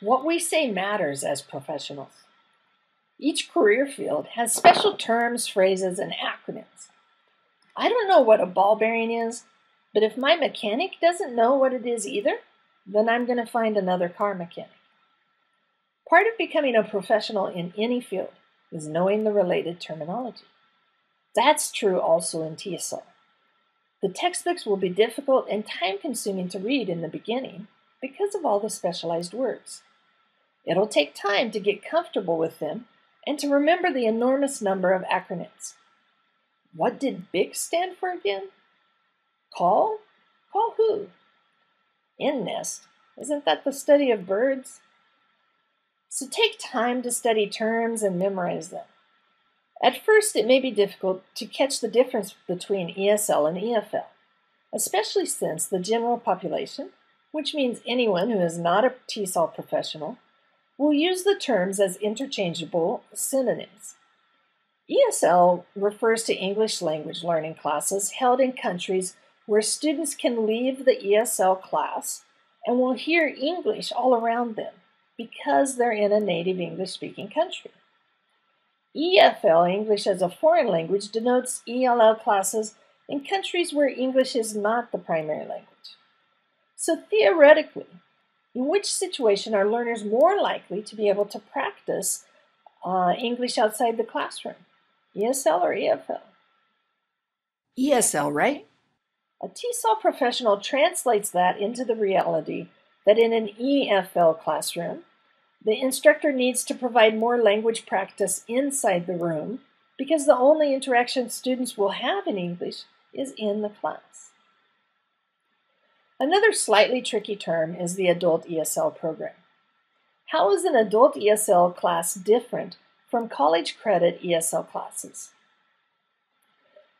What we say matters as professionals. Each career field has special terms, phrases, and acronyms. I don't know what a ball bearing is, but if my mechanic doesn't know what it is either, then I'm going to find another car mechanic. Part of becoming a professional in any field is knowing the related terminology. That's true also in TESOL. The textbooks will be difficult and time-consuming to read in the beginning because of all the specialized words. It'll take time to get comfortable with them and to remember the enormous number of acronyms. What did BICS stand for again? Call? Call who? NNEST. Isn't that the study of birds? So take time to study terms and memorize them. At first, it may be difficult to catch the difference between ESL and EFL, especially since the general population, which means anyone who is not a TESOL professional, will use the terms as interchangeable synonyms. ESL refers to English language learning classes held in countries where students can leave the ESL class and will hear English all around them because they're in a native English-speaking country. EFL, English as a foreign language, denotes ELL classes in countries where English is not the primary language. So theoretically, in which situation are learners more likely to be able to practice English outside the classroom? ESL or EFL? ESL, right? A TESOL professional translates that into the reality that in an EFL classroom, the instructor needs to provide more language practice inside the room because the only interaction students will have in English is in the class. Another slightly tricky term is the adult ESL program. How is an adult ESL class different from college credit ESL classes?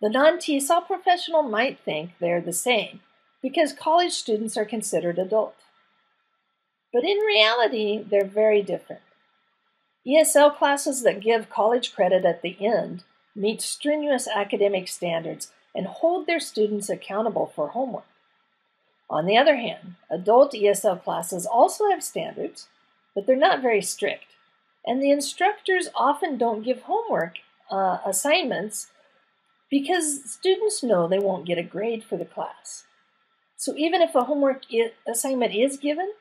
The non-TESOL professional might think they're the same because college students are considered adult. But in reality, they're very different. ESL classes that give college credit at the end meet strenuous academic standards and hold their students accountable for homework. On the other hand, adult ESL classes also have standards, but they're not very strict, and the instructors often don't give homework assignments because students know they won't get a grade for the class. So even if a homework assignment is given,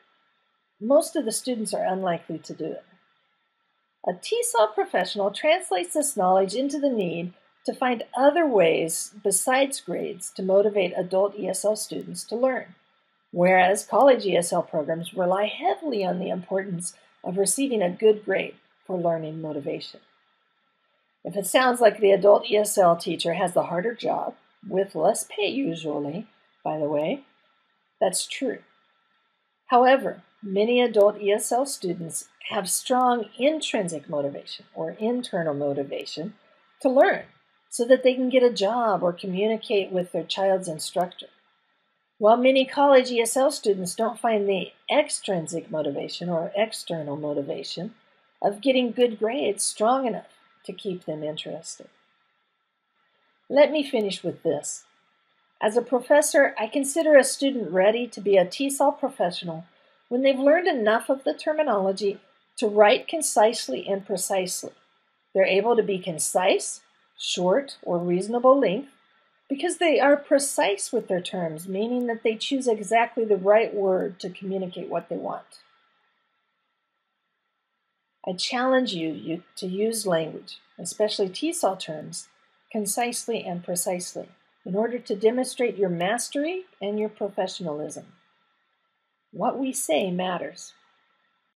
most of the students are unlikely to do it. A TESOL professional translates this knowledge into the need to find other ways besides grades to motivate adult ESL students to learn, whereas college ESL programs rely heavily on the importance of receiving a good grade for learning motivation. If it sounds like the adult ESL teacher has the harder job, with less pay usually, by the way, that's true. However, many adult ESL students have strong intrinsic motivation or internal motivation to learn so that they can get a job or communicate with their child's instructor. While many college ESL students don't find the extrinsic motivation or external motivation of getting good grades strong enough to keep them interested. Let me finish with this. As a professor, I consider a student ready to be a TESOL professional when they've learned enough of the terminology to write concisely and precisely. They're able to be concise, short, or reasonable length because they are precise with their terms, meaning that they choose exactly the right word to communicate what they want. I challenge you to use language, especially TESOL terms, concisely and precisely in order to demonstrate your mastery and your professionalism. What we say matters.